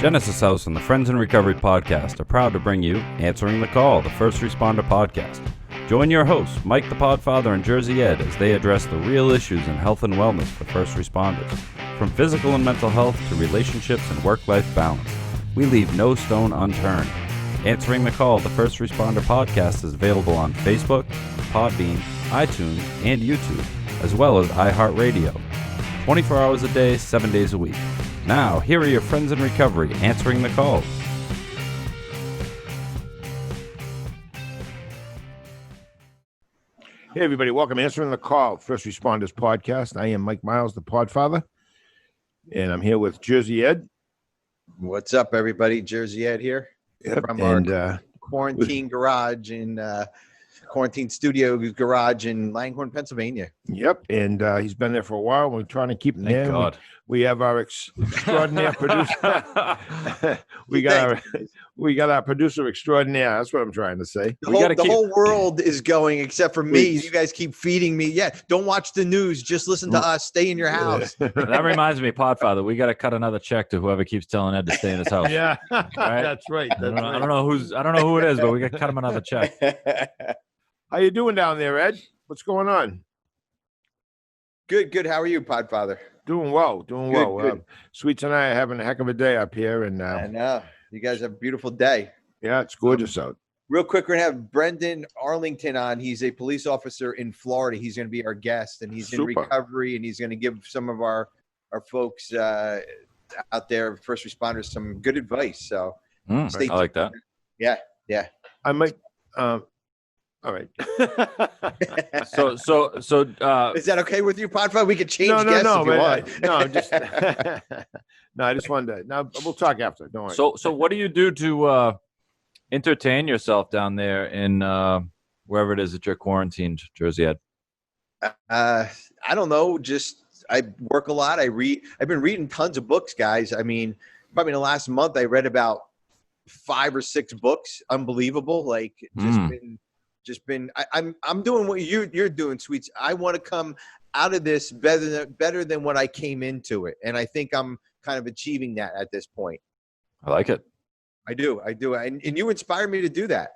Genesis House and the Friends in Recovery podcast are proud to bring you Answering the Call, the First Responder podcast. Join your hosts, Mike the Podfather and Jersey Ed, as they address the real issues in health and wellness for first responders. From physical and mental health to relationships and work-life balance, we leave no stone unturned. Answering the Call, the First Responder podcast is available on Facebook, Podbean, iTunes, and YouTube, as well as iHeartRadio. 24 hours a day, 7 days a week. Now, here are your friends in recovery answering the call. Hey, everybody. Welcome to Answering the Call, First Responders Podcast. I am Mike Miles, the Podfather, and I'm here with Jersey Ed. What's up, everybody? Jersey Ed here from our quarantine garage in quarantine studio garage in Langhorne, Pennsylvania. Yep, and he's been there for a while. We're trying to keep him Thank there. God. We have our extraordinaire producer. we got our producer extraordinaire. That's what I'm trying to say. The whole world is going except for me. You guys keep feeding me. Yeah, don't watch the news. Just listen to us. Stay in your house. That reminds me, Podfather, we got to cut another check to whoever keeps telling Ed to stay in his house. Yeah, right? That's right. I don't know who it is, but we got to cut him another check. How you doing down there, Ed? What's going on? Good. How are you, Podfather? Doing well. Good. Sweets and I are having a heck of a day up here, and I know you guys have a beautiful day. Yeah, it's gorgeous out. Real quick, we're gonna have Brendan Arlington on. He's a police officer in Florida. He's gonna be our guest, and he's in recovery, and he's gonna give some of our folks out there, first responders, some good advice. So stay tuned. I like that. Yeah. I might. All right. So Is that okay with you, Podfather? We could change guests if you want. No, I'm just no. I just wanted to. No, we'll talk after. Don't worry. So what do you do to entertain yourself down there in wherever it is that you're quarantined, Jersey Ed? I don't know. Just I work a lot. I've been reading tons of books, guys. I mean, probably in the last month I read about 5 or 6 books. Unbelievable. Like I'm doing what you're doing, Sweets. I want to come out of this better than what I came into it, and I think I'm kind of achieving that at this point. I like it. I do, and you inspire me to do that.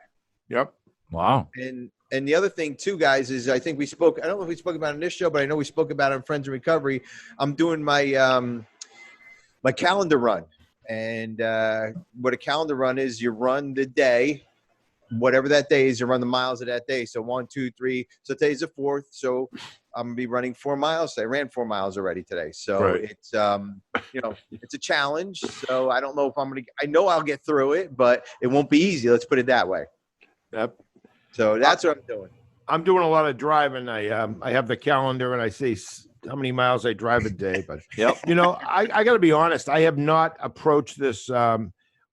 Yep. Wow. And the other thing too, guys, is I think we spoke. I don't know if we spoke about it in this show, but I know we spoke about it on Friends in Recovery. I'm doing my my calendar run, and what a calendar run is, you run the day. Whatever that day is, you run the miles of that day. So 1, 2, 3. So today's the 4th. So I'm gonna be running 4 miles. I ran 4 miles already today. So It's it's a challenge. So I don't know if I know I'll get through it, but it won't be easy. Let's put it that way. Yep. So that's what I'm doing. I'm doing a lot of driving. I have the calendar and I see how many miles I drive a day. But Yep. I got to be honest. I have not approached this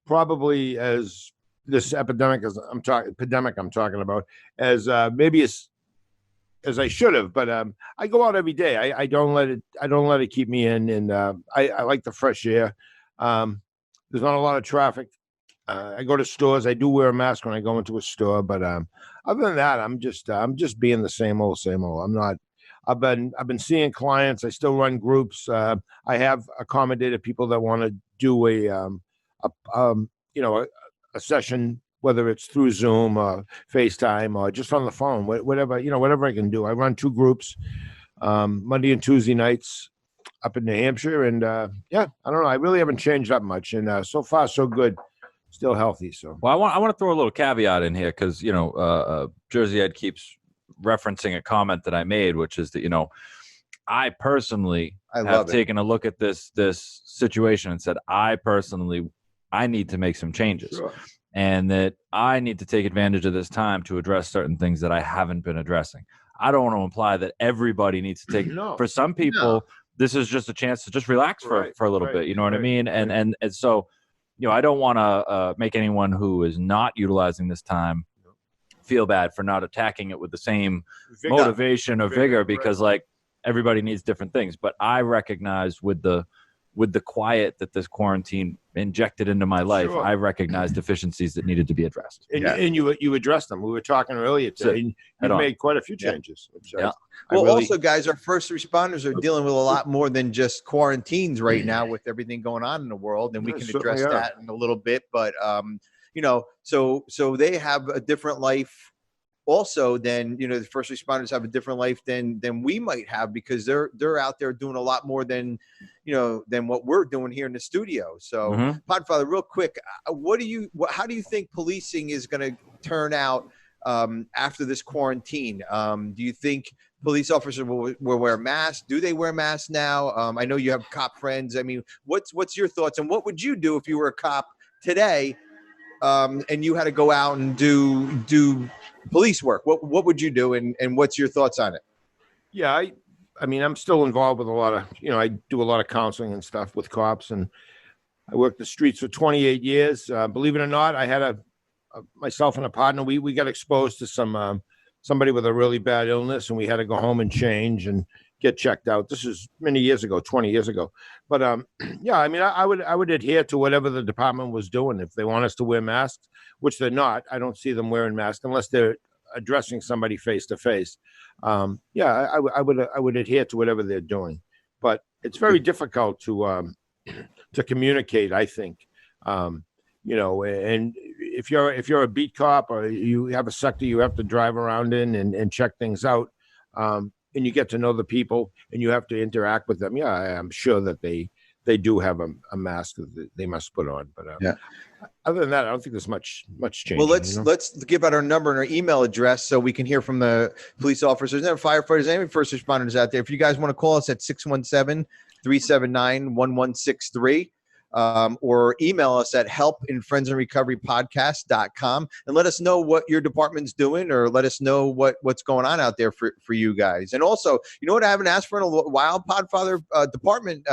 probably as this epidemic I'm talking about as maybe as I should have, but I go out every day. I don't let it keep me in, and I like the fresh air. There's not a lot of traffic. I go to stores. I do wear a mask when I go into a store, but other than that, I'm just being the same old. I'm not. I've been seeing clients. I still run groups. I have accommodated people that want to do a session, whether it's through Zoom or FaceTime or just on the phone, whatever I can do. I run 2 groups, Monday and Tuesday nights up in New Hampshire. And I don't know. I really haven't changed that much. And so far, so good. Still healthy. So, well, I want to throw a little caveat in here because, Jersey Ed keeps referencing a comment that I made, which is that, I personally have taken a look at this situation and said, I need to make some changes. Sure. And that I need to take advantage of this time to address certain things that I haven't been addressing. I don't want to imply that everybody needs to take For some people, this is just a chance to just relax for a little bit. You know what I mean? And so, I don't want to make anyone who is not utilizing this time feel bad for not attacking it with the same motivation or vigor because like everybody needs different things. But I recognize with the with the quiet that this quarantine injected into my life, Sure. I recognized deficiencies that needed to be addressed. And you addressed them. We were talking earlier today, and Head you on. made quite a few changes. Which Yeah. Well, also, guys, our first responders are dealing with a lot more than just quarantines right now with everything going on in the world, and we They can certainly address are. that in a little bit. But so they have a different life. Also, then the first responders have a different life than we might have, because they're out there doing a lot more than what we're doing here in the studio. So, Podfather, real quick, how do you think policing is going to turn out after this quarantine? Do you think police officers will wear masks? Do they wear masks now? I know you have cop friends. I mean, what's your thoughts, and what would you do if you were a cop today, and you had to go out and do police work? What would you do, and what's your thoughts on it? Yeah, I mean, I'm still involved with a lot of, I do a lot of counseling and stuff with cops, and I worked the streets for 28 years. Believe it or not, I had myself and a partner, we got exposed to somebody with a really bad illness, and we had to go home and change and get checked out. This is many years ago, 20 years ago. But yeah, I mean, I would adhere to whatever the department was doing. If they want us to wear masks, which they're not, I don't see them wearing masks unless they're addressing somebody face to face. Yeah, I would adhere to whatever they're doing. But it's very difficult to communicate, I think. And if you're a beat cop, or you have a sector you have to drive around in and check things out, and you get to know the people and you have to interact with them. Yeah, I'm sure that they do have a mask that they must put on. But other than that, I don't think there's much change. Well, let's give out our number and our email address so we can hear from the police officers and firefighters and first responders out there. If you guys want to call us at 617-379-1163. Or email us at help@friendsandrecoverypodcast.com and let us know what your department's doing, or let us know what's going on out there for you guys. And also, you know what I haven't asked for in a while? Podfather department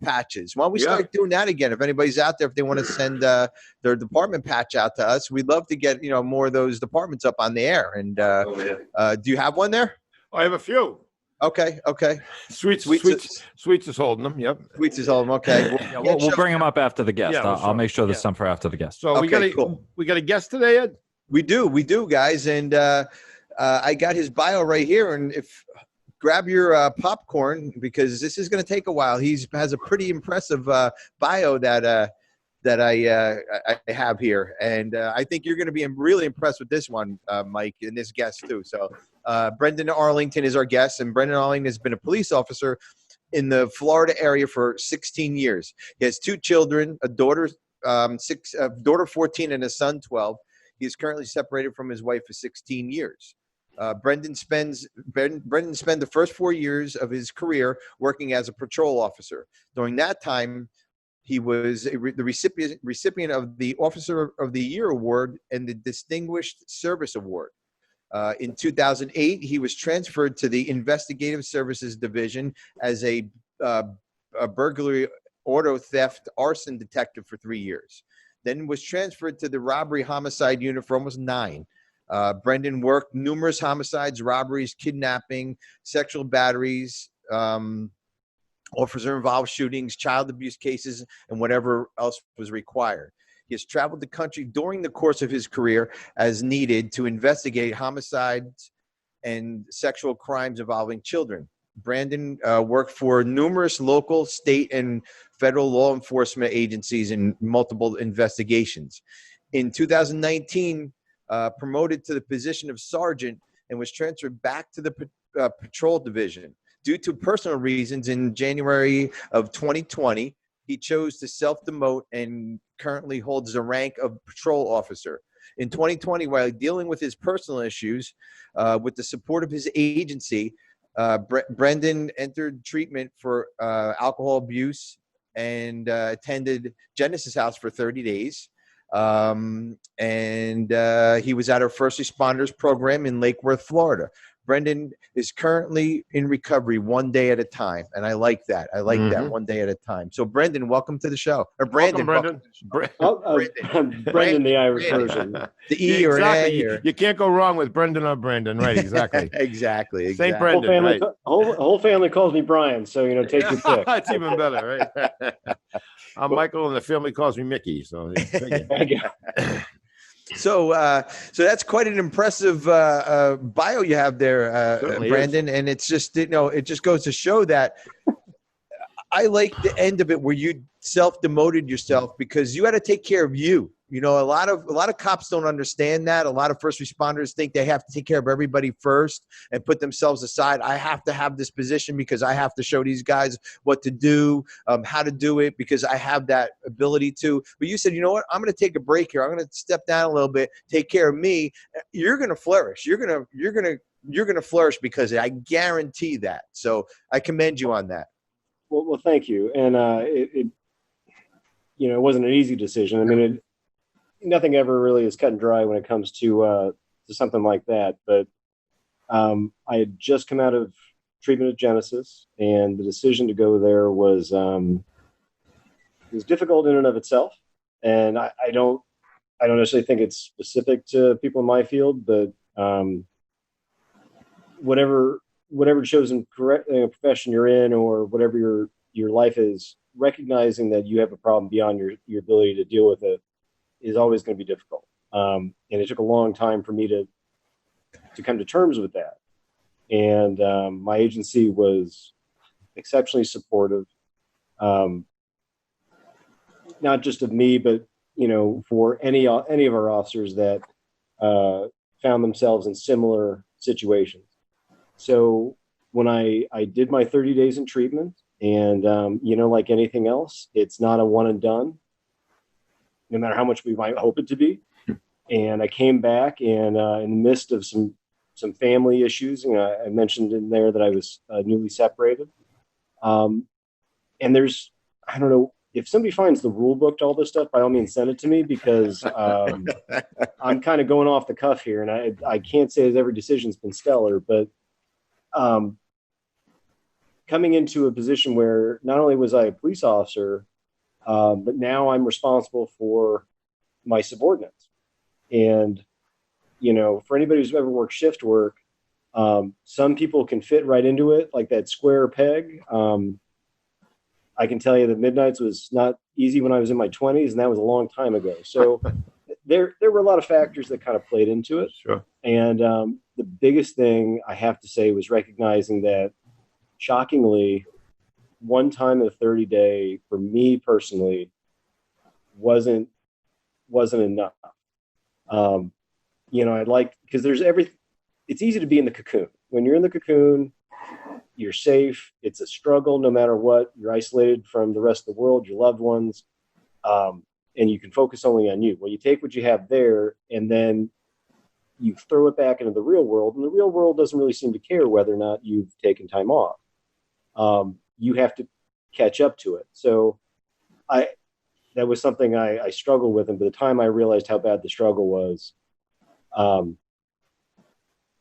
patches. Why don't we start doing that again? If anybody's out there, if they want to send their department patch out to us, we'd love to get more of those departments up on the air. And do you have one there? I have a few. Okay. Sweets is holding them. Yep. Sweets is holding them. Okay. We'll bring them up after the guest. Yeah, I'll make sure there's some for after the guest. So we got a guest today, Ed? We do, guys. And I got his bio right here. And grab your popcorn, because this is going to take a while. He has a pretty impressive bio that I have here. And I think you're going to be really impressed with this one, Mike, and this guest too. So Brendan Arlington is our guest, and Brendan Arlington has been a police officer in the Florida area for 16 years. He has two children, a daughter 14 and a son 12. He is currently separated from his wife for 16 years. Brendan spent the first 4 years of his career working as a patrol officer. During that time, he was the recipient of the Officer of the Year Award and the Distinguished Service Award. In 2008, he was transferred to the Investigative Services Division as a burglary, auto theft, arson detective for 3 years. Then was transferred to the Robbery Homicide Unit for almost 9. Brendan worked numerous homicides, robberies, kidnapping, sexual batteries, officer-involved shootings, child abuse cases, and whatever else was required. He has traveled the country during the course of his career as needed to investigate homicides and sexual crimes involving children. Brandon worked for numerous local, state, and federal law enforcement agencies in multiple investigations. In 2019, promoted to the position of sergeant and was transferred back to the patrol division. Due to personal reasons, in January of 2020, he chose to self-demote and currently holds the rank of patrol officer. In 2020, while dealing with his personal issues, with the support of his agency, Brendan entered treatment for alcohol abuse and attended Genesis House for 30 days. And he was at our first responders program in Lake Worth, Florida. Brendan is currently in recovery one day at a time. And I like that. I like that, one day at a time. So Brendan, welcome to the show. Or Brandon. Welcome, Brandon. Brendan, the Irish version. The E or an exactly. A. Or... You can't go wrong with Brendan or Brandon. Right, exactly. exactly. Saint Whole Brendan, family, right. whole family calls me Brian, so take your pick. That's even better, right? I'm Michael, and the family calls me Mickey. So, so that's quite an impressive bio you have there, Brandon. Is. And it's just, it just goes to show that I like the end of it where you self-demoted yourself because you had to take care of you. A lot of cops don't understand that. A lot of first responders think they have to take care of everybody first and put themselves aside. I have to have this position because I have to show these guys what to do, how to do it, because I have that ability to. But you said, you know what? I'm going to take a break here. I'm going to step down a little bit, take care of me. You're going to flourish. You're going to flourish because I guarantee that. So I commend you on that. Well, thank you. And it wasn't an easy decision. I mean, nothing ever really is cut and dry when it comes to something like that. But I had just come out of treatment at Genesis, and the decision to go there was difficult in and of itself. And I don't necessarily think it's specific to people in my field, but whatever chosen profession you're in, or whatever your life is, recognizing that you have a problem beyond your ability to deal with it is always going to be difficult. And it took a long time for me to come to terms with that. And my agency was exceptionally supportive, not just of me, but for any of our officers that found themselves in similar situations. So when I did my 30 days in treatment, and like anything else, it's not a one and done, no matter how much we might hope it to be. And I came back, and in the midst of some family issues, I mentioned in there that I was newly separated. And there's, I don't know, if somebody finds the rule book to all this stuff, by all means send it to me, because I'm kind of going off the cuff here, and I can't say that every decision's been stellar, but coming into a position where not only was I a police officer, but now I'm responsible for my subordinates. And, for anybody who's ever worked shift work, some people can fit right into it, like that square peg. I can tell you that midnights was not easy when I was in my 20s, and that was a long time ago. So there were a lot of factors that kind of played into it. Sure. And the biggest thing I have to say was recognizing that, shockingly, one time in a 30-day for me personally wasn't enough. I'd like, because it's easy to be in the cocoon. When you're in the cocoon, you're safe. It's a struggle no matter what. You're isolated from the rest of the world, your loved ones, and you can focus only on you. Well, you take what you have there, and then you throw it back into the real world, and the real world doesn't really seem to care whether or not you've taken time off. You have to catch up to it. So that was something I struggled with. And by the time I realized how bad the struggle was,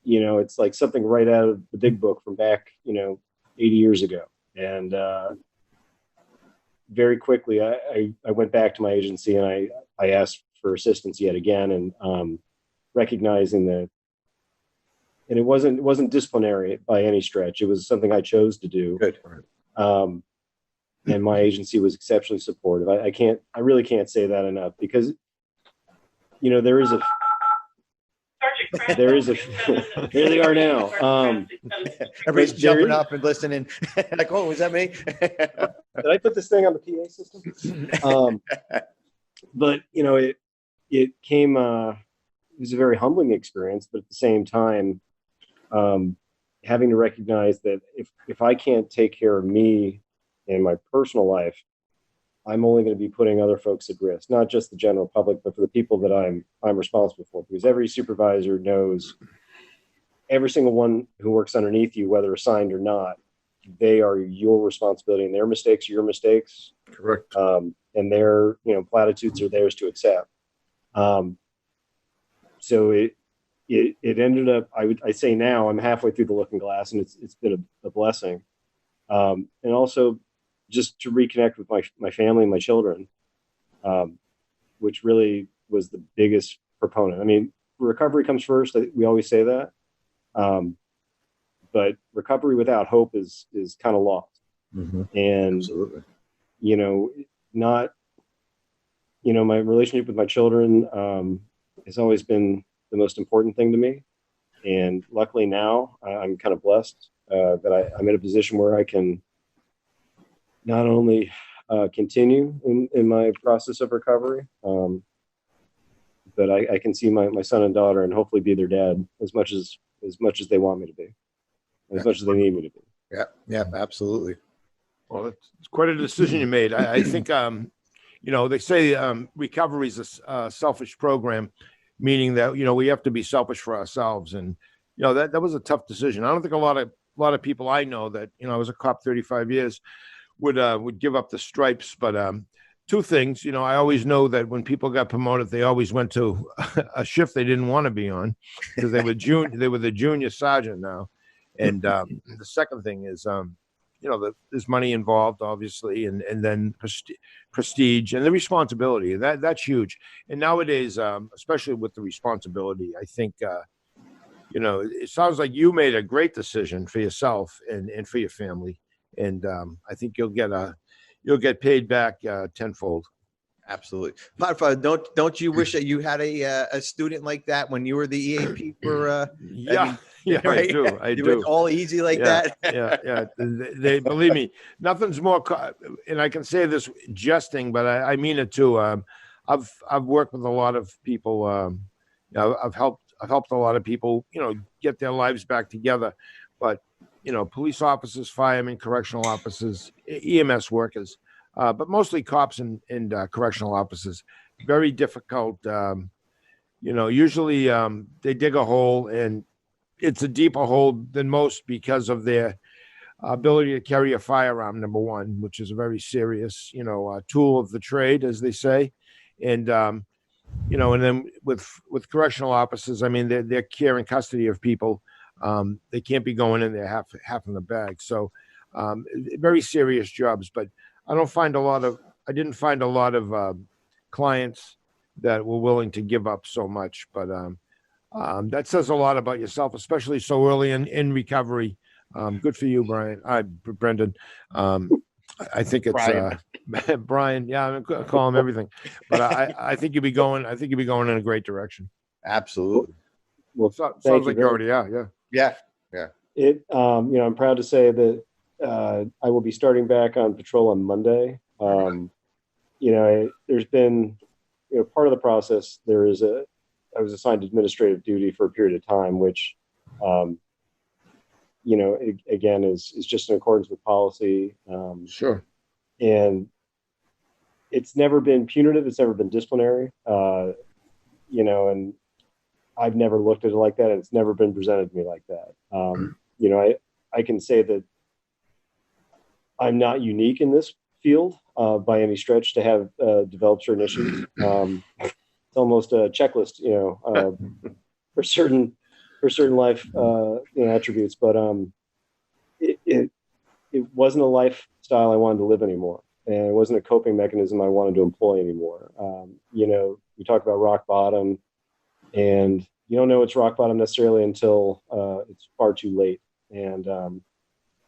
it's like something right out of the big book from back, 80 years ago. And very quickly, I went back to my agency, and I asked for assistance yet again, and recognizing that, and it wasn't disciplinary by any stretch. It was something I chose to do. Good. And my agency was exceptionally supportive. I really can't say that enough, because, there is a, here they are now. Everybody's jumping up and listening. Like, oh, was that me? Did I put this thing on the PA system? But, it came, it was a very humbling experience, but at the same time, having to recognize that if I can't take care of me in my personal life, I'm only going to be putting other folks at risk, not just the general public, but for the people that I'm responsible for. Because every supervisor knows, every single one who works underneath you, whether assigned or not, they are your responsibility, and their mistakes are your mistakes. Correct. And their platitudes are theirs to accept. So it ended up, I say now I'm halfway through the looking glass, and it's been a blessing. And also just to reconnect with my family and my children, which really was the biggest proponent. I mean, recovery comes first. We always say that. But recovery without hope is kind of lost. Mm-hmm. And, Absolutely. My relationship with my children has always been the most important thing to me. And luckily now I'm kind of blessed that I'm in a position where I can not only continue in my process of recovery, but I can see my son and daughter and hopefully be their dad as much as they want me to be, as much as they need me to be. Yeah. Yeah, absolutely. Well, it's quite a decision you made. I think, they say recovery is a selfish program, meaning that, we have to be selfish for ourselves. And, that was a tough decision. I don't think a lot of people I know that, I was a cop 35 years would give up the stripes. But two things, I always know that when people got promoted, they always went to a shift they didn't want to be on because they were the junior sergeant now. And the second thing is, there's money involved, obviously, and then prestige and the responsibility. That's huge. And nowadays, especially with the responsibility, I think, it sounds like you made a great decision for yourself and for your family. And I think you'll get paid back tenfold. Absolutely. Podfather, don't you wish that you had a student like that when you were the EAP for yeah, right? I do. It's all easy like that. Yeah. They believe me, nothing's more and I can say this jesting, but I mean it too. I've worked with a lot of people, I've helped a lot of people, get their lives back together. But, police officers, firemen, correctional officers, EMS workers, but mostly cops and correctional officers. Very difficult. Usually they dig a hole, and it's a deeper hole than most because of their ability to carry a firearm, number one, which is a very serious, tool of the trade, as they say. And, and then with correctional officers, I mean, they're care and custody of people. They can't be going in there half in the bag. So very serious jobs, but I didn't find a lot of clients that were willing to give up so much. But that says a lot about yourself, especially so early in recovery. Good for you, Brendan. I think it's Brian. Yeah, I call him everything, but I think you'll be going. I think you'll be going in a great direction. Absolutely. Well, sounds like you already are. Yeah. I'm proud to say that I will be starting back on patrol on Monday. There's been, part of the process. I was assigned administrative duty for a period of time, which, again is just in accordance with policy. Sure. And it's never been punitive. It's never been disciplinary. And I've never looked at it like that. And it's never been presented to me like that. I can say that I'm not unique in this field by any stretch to have developed certain issues. It's almost a checklist, for certain life attributes. But it wasn't a lifestyle I wanted to live anymore, and it wasn't a coping mechanism I wanted to employ anymore. We talk about rock bottom, and you don't know it's rock bottom necessarily until it's far too late. And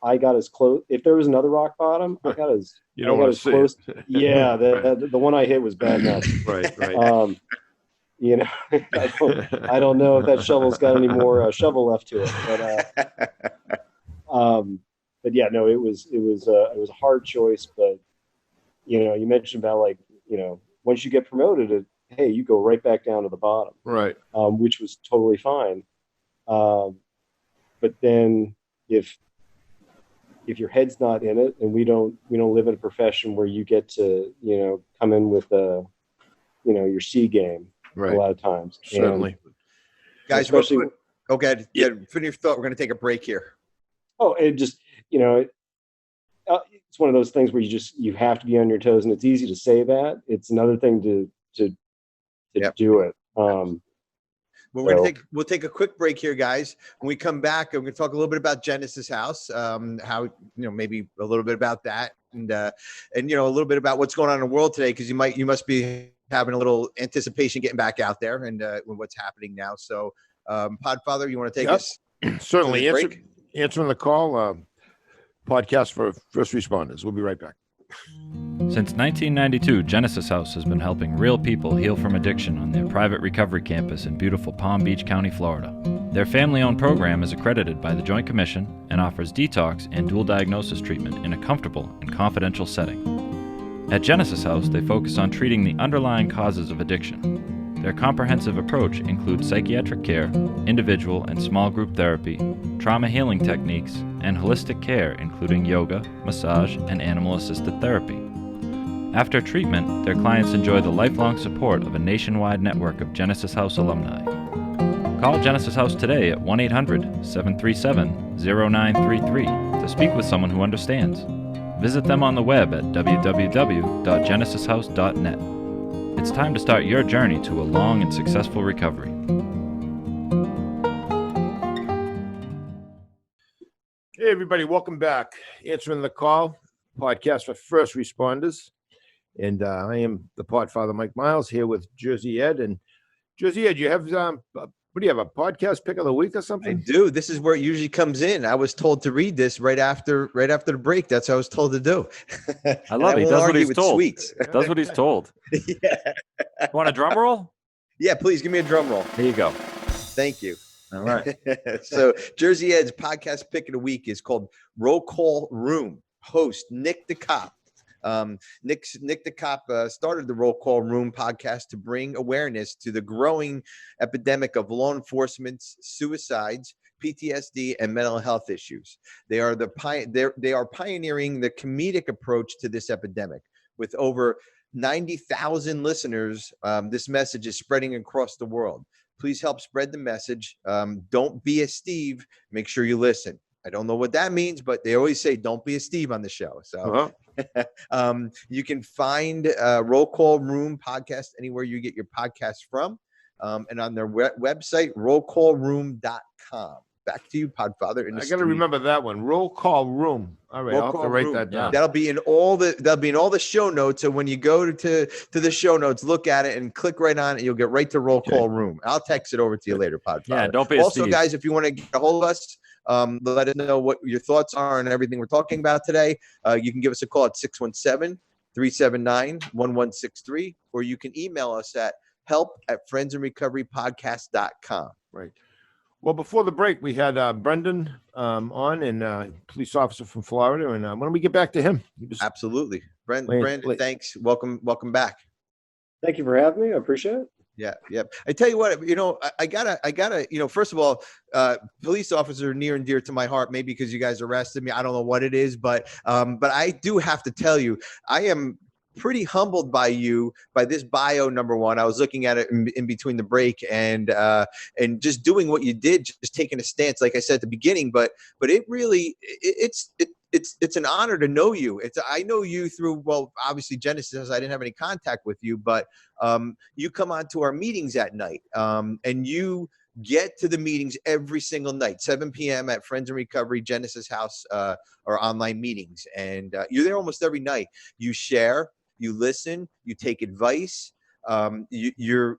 I got as close. If there was another rock bottom, I got as close. Yeah, the one I hit was bad enough. Right. I don't know if that shovel's got any more shovel left to it. But yeah, no, it was a hard choice. But you mentioned about once you get promoted, hey, you go right back down to the bottom, right? Which was totally fine. But then if your head's not in it, and we don't live in a profession where you get to come in with your C game, right, a lot of times. Certainly. And guys, especially okay, finish your thought. We're going to take a break here. Oh, it just it's one of those things where you have to be on your toes, and it's easy to say that. It's another thing to do it. Well, we'll take a quick break here, guys. When we come back, we're going to talk a little bit about Genesis House, how, maybe a little bit about that, and a little bit about what's going on in the world today, because you must be having a little anticipation getting back out there and what's happening now. So, Podfather, you want to take us? Certainly. Answering the call, podcast for first responders. We'll be right back. Since 1992, Genesis House has been helping real people heal from addiction on their private recovery campus in beautiful Palm Beach County, Florida. Their family-owned program is accredited by the Joint Commission and offers detox and dual diagnosis treatment in a comfortable and confidential setting. At Genesis House, they focus on treating the underlying causes of addiction. Their comprehensive approach includes psychiatric care, individual and small group therapy, trauma healing techniques, and holistic care including yoga, massage, and animal-assisted therapy. After treatment, their clients enjoy the lifelong support of a nationwide network of Genesis House alumni. Call Genesis House today at 1-800-737-0933 to speak with someone who understands. Visit them on the web at www.genesishouse.net. It's time to start your journey to a long and successful recovery. Hey, everybody. Welcome back. Answering the call, podcast for first responders. And I am the Podfather, Mike Miles, here with Jersey Ed. And Jersey Ed, you have, what do you have, a podcast pick of the week or something? I do. This is where it usually comes in. I was told to read this right after the break. That's what I was told to do. I love it. He does what he's told. Sweets. Does what he's told. Yeah. Want a drum roll? Yeah, please give me a drum roll. Here you go. Thank you. All right. So Jersey Ed's podcast pick of the week is called Roll Call Room. Host Nick the Cop. Nick the Cop started the Roll Call Room podcast to bring awareness to the growing epidemic of law enforcement suicides, PTSD, and mental health issues. They are pioneering the comedic approach to this epidemic. With over 90,000 listeners, this message is spreading across the world. Please help spread the message. Don't be a Steve. Make sure you listen. I don't know what that means, but they always say, don't be a Steve on the show. So you can find Roll Call Room podcast anywhere you get your podcast from, and on their website, rollcallroom.com. Back to you, Podfather. I got to remember that one. Roll Call Room. All right, I'll have to write that down. That'll be in all the show notes. So when you go to the show notes, look at it and click right on it. You'll get right to Roll Call Room. I'll text it over to you later, Podfather. Yeah, don't be a Also, Steve. guys, if you want to get a hold of us, let us know what your thoughts are on everything we're talking about today. You can give us a call at 617-379-1163, or you can email us at help@friendsandrecoverypodcast.com. Right. Well, before the break, we had Brendan on, and police officer from Florida. And why don't we get back to him? Absolutely. Brendan, thanks. Welcome back. Thank you for having me. I appreciate it. Yeah. I tell you what, I gotta, first of all, police officer near and dear to my heart, maybe because you guys arrested me. I don't know what it is, but I do have to tell you, I am pretty humbled by this bio. Number one, I was looking at it in between the break, and just doing what you did, just taking a stance, like I said at the beginning, but it really, it's an honor to know you. I know you through, well, obviously Genesis. I didn't have any contact with you, but you come on to our meetings at night, and you get to the meetings every single night, 7 p.m. at Friends in Recovery, Genesis House, or online meetings, and you're there almost every night. You share, you listen, you take advice. You're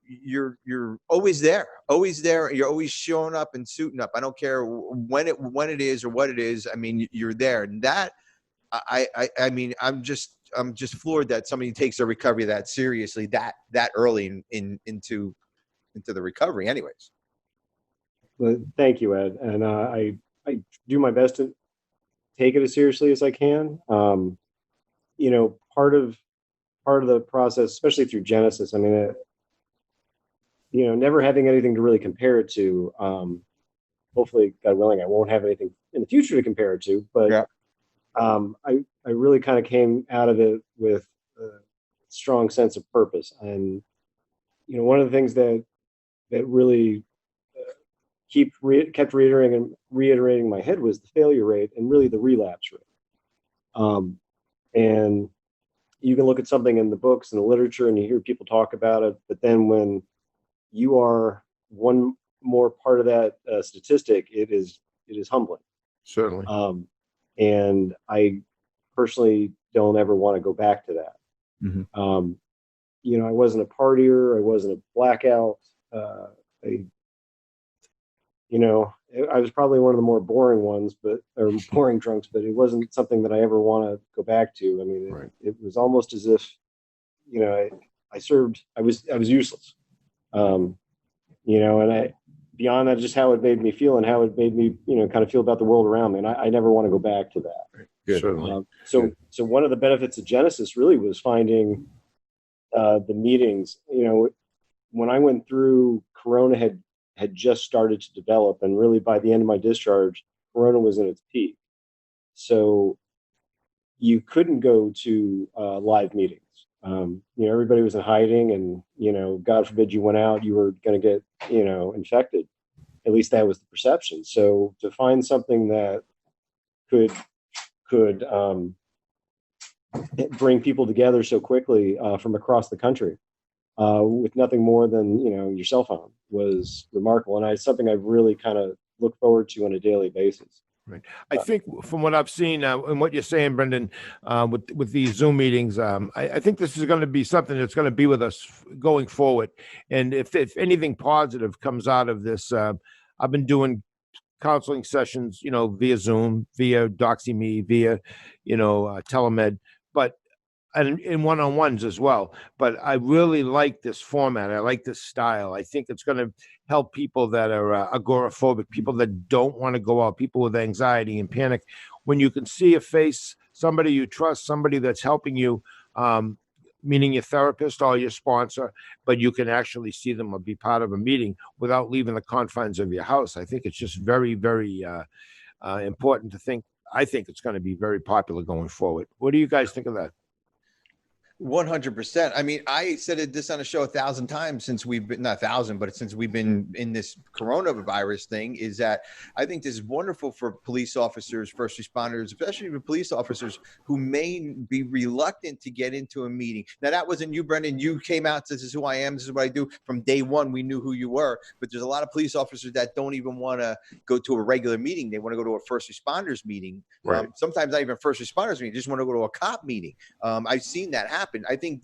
always there. You're always showing up and suiting up. I don't care when it is or what it is. I mean, you're there, and that I mean, I'm just floored that somebody takes their recovery that seriously that early into the recovery. Anyways, Well, thank you, Ed, and I do my best to take it as seriously as I can. Part of the process, especially through Genesis, I mean, never having anything to really compare it to. Hopefully, God willing, I won't have anything in the future to compare it to. But yeah. I really kind of came out of it with a strong sense of purpose. And one of the things that really kept reiterating in my head was the failure rate and really the relapse rate. And you can look at something in the books and the literature and you hear people talk about it, but then when you are one more part of that statistic, it is humbling. Certainly. And I personally don't ever want to go back to that. Mhm. You know, I wasn't a partier. I wasn't a blackout. You know, I was probably one of the more boring ones, or boring drunks, but it wasn't something that I ever want to go back to. I mean, it was almost as if, you know, I was useless. You know, and beyond that, just how it made me feel and how it made me, you know, kind of feel about the world around me. And I never want to go back to that. Good. Certainly. So one of the benefits of Genesis really was finding the meetings. You know, when I went through, Corona had just started to develop, and really by the end of my discharge, Corona was in its peak. So you couldn't go to live meetings. You know, everybody was in hiding, and, you know, God forbid you went out, you were going to get, you know, infected. At least that was the perception. So to find something that could bring people together so quickly from across the country with nothing more than, you know, your cell phone was remarkable, and it's something I really kind of look forward to on a daily basis. Right. I think from what I've seen and what you're saying, Brendan, with these Zoom meetings, I think this is going to be something that's going to be with us going forward. And if anything positive comes out of this, I've been doing counseling sessions, you know, via Zoom, via DoxyMe, via, you know, telemed, but and in one-on-ones as well. But I really like this format. I like this style. I think it's going to help people that are agoraphobic, people that don't want to go out, people with anxiety and panic. When you can see a face, somebody you trust, somebody that's helping you, meaning your therapist or your sponsor, but you can actually see them or be part of a meeting without leaving the confines of your house. I think it's just very, very important to think. I think it's going to be very popular going forward. What do you guys think of that? 100%. I mean, I said this on a show 1,000 times since we've been, not 1,000, but since we've been in this coronavirus thing, is that I think this is wonderful for police officers, first responders, especially for police officers who may be reluctant to get into a meeting. Now, that wasn't you, Brendan. You came out, this is who I am, this is what I do. From day one, we knew who you were. But there's a lot of police officers that don't even want to go to a regular meeting. They want to go to a first responders meeting. Right. Sometimes not even first responders meeting, just want to go to a cop meeting. I've seen that happen. I think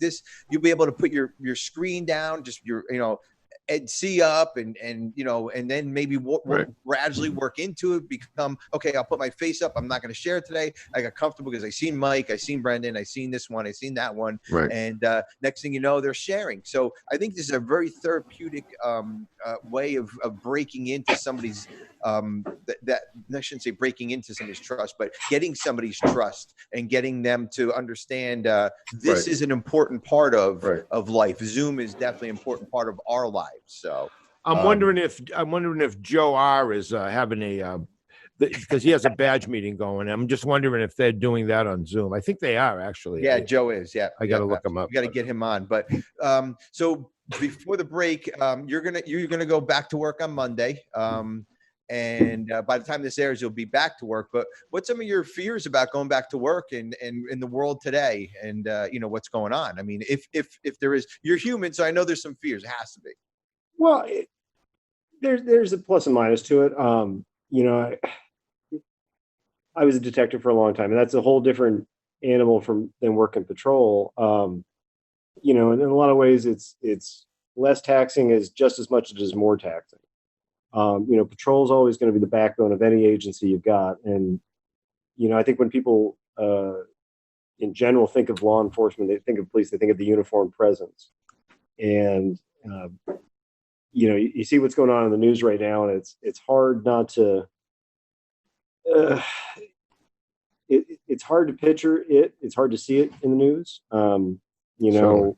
you'll be able to put your screen down, just your, you know, and see up and you know, and then maybe gradually work into it, become, okay, I'll put my face up. I'm not going to share it today. I got comfortable because I seen Mike, I seen Brendan, I seen this one, I seen that one. Right. And next thing you know, they're sharing. So I think this is a very therapeutic way of breaking into somebody's that I shouldn't say breaking into somebody's trust, but getting somebody's trust and getting them to understand this is an important part of life. Zoom is definitely an important part of our lives. So I'm wondering if Joe R is having a because he has a badge meeting going. I'm just wondering if they're doing that on Zoom. I think they are actually. Yeah, Joe is. Yeah, I got to look him up. We got to get him on. But so before the break, you're gonna go back to work on Monday. And by the time this airs, you'll be back to work. But what's some of your fears about going back to work and in the world today, and you know, what's going on? I mean, if there is, you're human, so I know there's some fears. It has to be. Well, there's a plus and minus to it. You know, I was a detective for a long time, and that's a whole different animal than working patrol. You know, and in a lot of ways, it's less taxing as just as much as it is more taxing. You know, patrol is always going to be the backbone of any agency you've got. And, you know, I think when people in general think of law enforcement, they think of police, they think of the uniformed presence. And, you know, you see what's going on in the news right now, and it's hard not to, it's hard to picture it. It's hard to see it in the news. You know,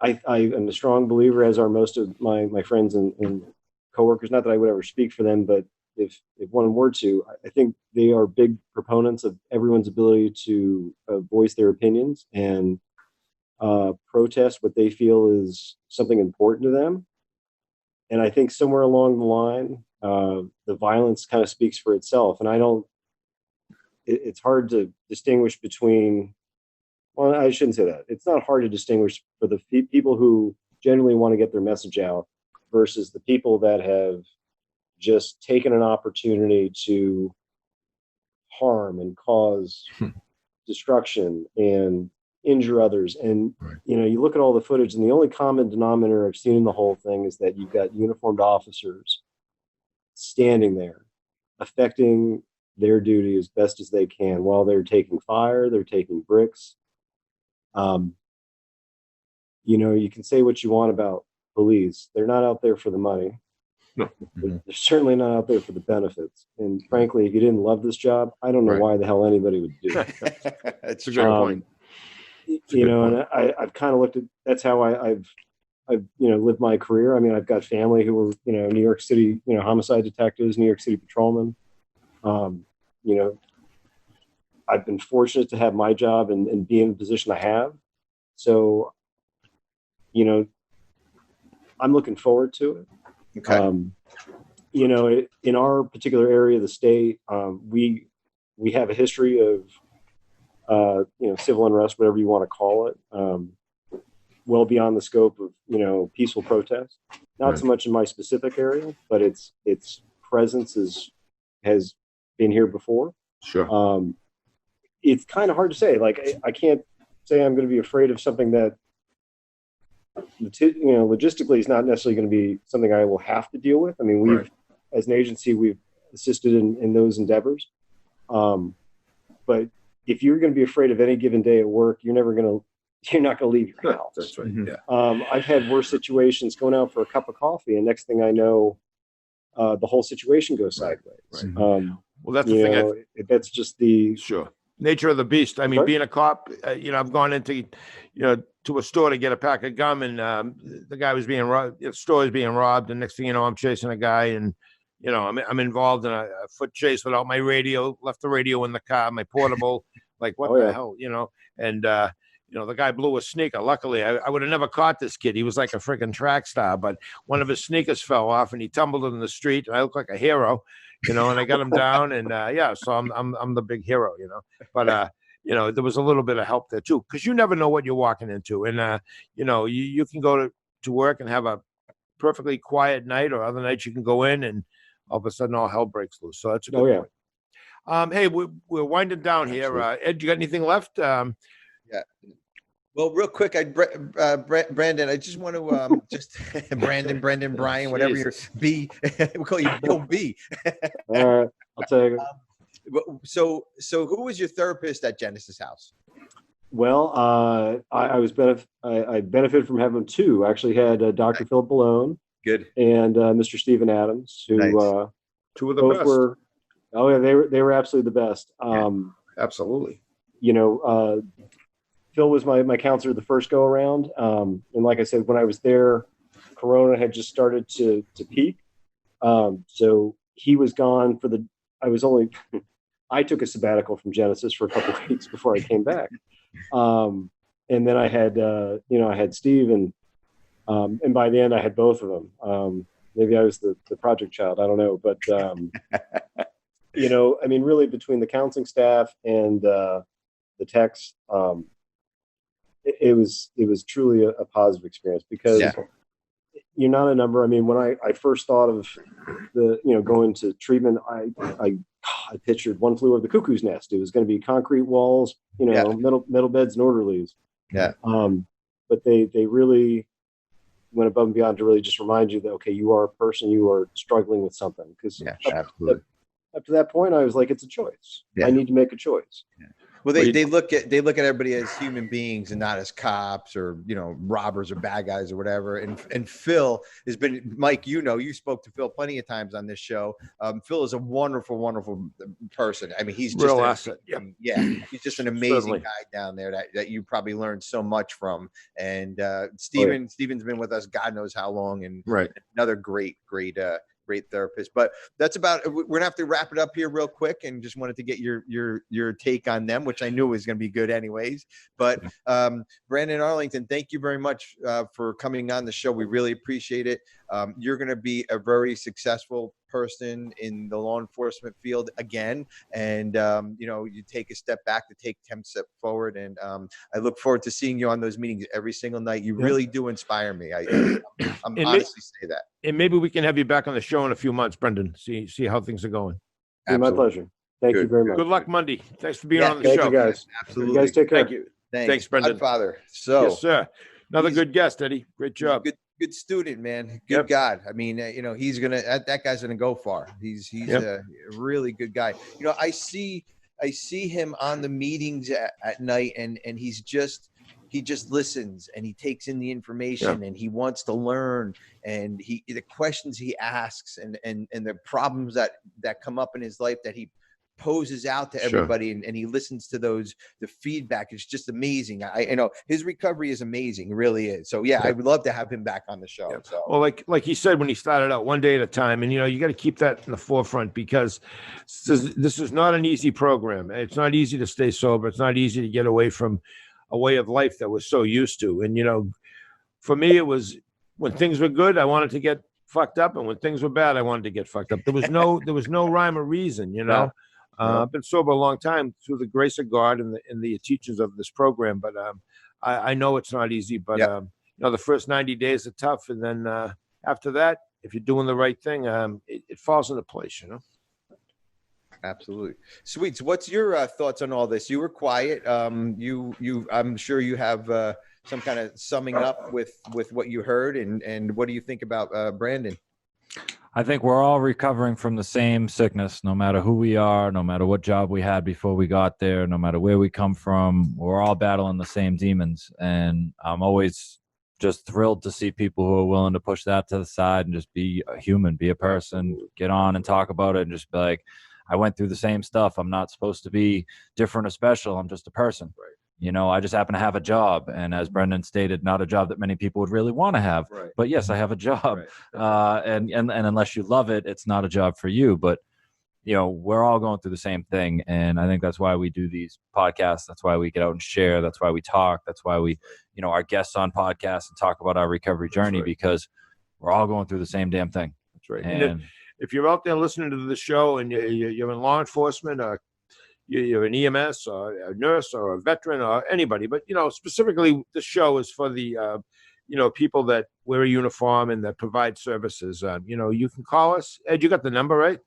I am a strong believer, as are most of my friends and coworkers. Not that I would ever speak for them, but if one were to, I think they are big proponents of everyone's ability to voice their opinions and protest what they feel is something important to them. And I think somewhere along the line, the violence kind of speaks for itself. And it's hard to distinguish between. Well, I shouldn't say that. It's not hard to distinguish for the people who genuinely want to get their message out versus the people that have just taken an opportunity to harm and cause destruction and injure others. And, you know, you look at all the footage, and the only common denominator I've seen in the whole thing is that you've got uniformed officers standing there, affecting their duty as best as they can while they're taking fire, they're taking bricks. You know, you can say what you want about police. They're not out there for the money. No. They're certainly not out there for the benefits. And frankly, if you didn't love this job, I don't know why the hell anybody would do it. That's a good point. You know, and I've kind of looked at, that's how I've you know, lived my career. I mean, I've got family who were, you know, New York City, you know, homicide detectives, New York City patrolmen. You know, I've been fortunate to have my job and be in the position I have. So, you know, I'm looking forward to it. Okay. You know, in our particular area of the state, we have a history of, you know, civil unrest, whatever you want to call it, well beyond the scope of, you know, peaceful protest. Not so much in my specific area, but its presence has been here before. Sure. It's kind of hard to say. Like, I can't say I'm going to be afraid of something that, you know, logistically is not necessarily going to be something I will have to deal with. I mean, we've, as an agency, we've assisted in those endeavors. But if you're going to be afraid of any given day at work, you're not going to leave your house. That's right. Mhm. Yeah. I've had worse situations, going out for a cup of coffee, and next thing I know, the whole situation goes sideways. Right. Well, that's the You thing. know, that's just the Sure. Nature of the beast. I mean, Sorry? being a cop, you know, I've gone into, you know, to a store to get a pack of gum, and the guy was being robbed. The store is being robbed, and next thing you know, I'm chasing a guy, and you know, I'm involved in a foot chase without my radio. Left the radio in the car, my portable. Like, what the hell, you know? And you know, the guy blew a sneaker. Luckily, I would have never caught this kid. He was like a freaking track star, but one of his sneakers fell off, and he tumbled in the street, and I look like a hero. You know, and I got him down, and yeah, so I'm the big hero, you know. But you know, there was a little bit of help there too, because you never know what you're walking into, and you know, you can go to work and have a perfectly quiet night, or other nights you can go in and all of a sudden all hell breaks loose. So that's a good point. Hey, we're winding down here. Ed, you got anything left? Yeah. Well, real quick, Brandon, I just want to just Brendan, Brian, whatever your B, we'll call you Bill B. All right, I'll take it. So who was your therapist at Genesis House? Well, I benefited from having two. I actually had Dr. Philip Malone, Good, and Mr. Stephen Adams, who Two of the both best. were. Oh yeah, they were absolutely the best. Absolutely. You know, Phil was my counselor the first go around, and like I said, when I was there, Corona had just started to peak, so he was gone for I took a sabbatical from Genesis for a couple of weeks before I came back, and then I had I had Steve, and by the end I had both of them. Maybe I was the project child, I don't know, but you know, I mean, really between the counseling staff and the techs, it was truly a positive experience, because you're not a number. I mean, when I first thought of going to treatment, I pictured One Flew Over the Cuckoo's Nest. It was going to be concrete walls, you know, metal beds and orderlies. Yeah. But they really went above and beyond to really just remind you that, okay, you are a person, you are struggling with something. Because absolutely. Up to that point, I was like, it's a choice. Yeah. I need to make a choice. Yeah. Well, they look at everybody as human beings and not as cops or, you know, robbers or bad guys or whatever. And Phil has been, Mike, you know, you spoke to Phil plenty of times on this show. Phil is a wonderful, wonderful person. I mean, he's just Real asset. He's just an amazing guy down there that you probably learned so much from. And Steven's been with us God knows how long, and another great therapist. But that's about, we're gonna have to wrap it up here real quick, and just wanted to get your take on them, which I knew was going to be good anyways. But Brandon Arlington, thank you very much for coming on the show. We really appreciate it. You're going to be a very successful person in the law enforcement field again. And, you take a step back to take 10 steps forward. And I look forward to seeing you on those meetings every single night. You really do inspire me. I'm honestly say that. And maybe we can have you back on the show in a few months, Brendan. See how things are going. My pleasure. Thank you very much. Good luck Monday. Thanks for being on the thank show. you guys. Absolutely. You guys take care. Thank you. Thanks, Brendan. Podfather. So, yes, sir. Another good guest, Eddie. Great job. Good student, man. Good God. I mean, he's gonna. That guy's gonna go far. He's a really good guy. I see him on the meetings at night, and he just listens and he takes in the information and he wants to learn, and the questions he asks and the problems that come up in his life that he poses out to everybody, and he listens to the feedback. It's just amazing. I know his recovery is amazing. It really is. So I would love to have him back on the show. So. Well, like he said when he started out, one day at a time, and you got to keep that in the forefront, because this is not an easy program. It's not easy to stay sober. It's not easy to get away from a way of life that we're so used to. And for me, it was when things were good, I wanted to get fucked up, and when things were bad, I wanted to get fucked up. There was no rhyme or reason. I've been sober a long time through the grace of God and the teachings of this program, but I know it's not easy. But the first 90 days are tough, and then after that, if you're doing the right thing, it falls into place. Absolutely. Sweets, what's your thoughts on all this? You were quiet. I'm sure you have some kind of summing up with what you heard, and what do you think about Brandon? I think we're all recovering from the same sickness, no matter who we are, no matter what job we had before we got there, no matter where we come from. We're all battling the same demons. And I'm always just thrilled to see people who are willing to push that to the side and just be a human, be a person, get on and talk about it, and just be like, I went through the same stuff. I'm not supposed to be different or special. I'm just a person. Right. I just happen to have a job. And as Brendan stated, not a job that many people would really want to have. Right. But yes, I have a job. Right. And unless you love it, it's not a job for you. But, we're all going through the same thing. And I think that's why we do these podcasts. That's why we get out and share. That's why we talk. That's why we, our guests on podcasts and talk about our recovery journey, because we're all going through the same damn thing. That's right. And if you're out there listening to the show and you're in law enforcement, or you're an EMS or a nurse or a veteran or anybody, but specifically the show is for the people that wear a uniform and that provide services. You can call us. Ed, you got the number, right?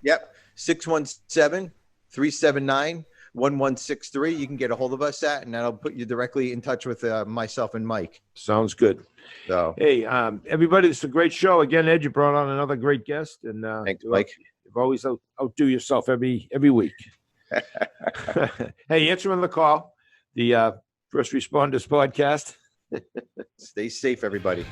Yep. 617-379-1163. You can get a hold of us at, and that'll put you directly in touch with myself and Mike. Sounds good. So, hey, everybody, it's a great show. Again, Ed, you brought on another great guest, and thanks, Mike. You've always outdo yourself every week. Hey, answering the call, the First Responders Podcast. Stay safe, everybody.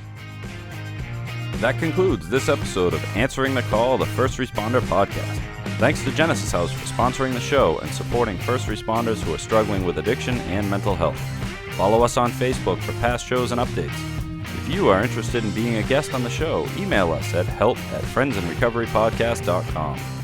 That concludes this episode of Answering the Call, the First Responder Podcast. Thanks to Genesis House for sponsoring the show and supporting first responders who are struggling with addiction and mental health. Follow us on Facebook for past shows and updates. If you are interested in being a guest on the show, email us at help@friendsandrecoverypodcast.com.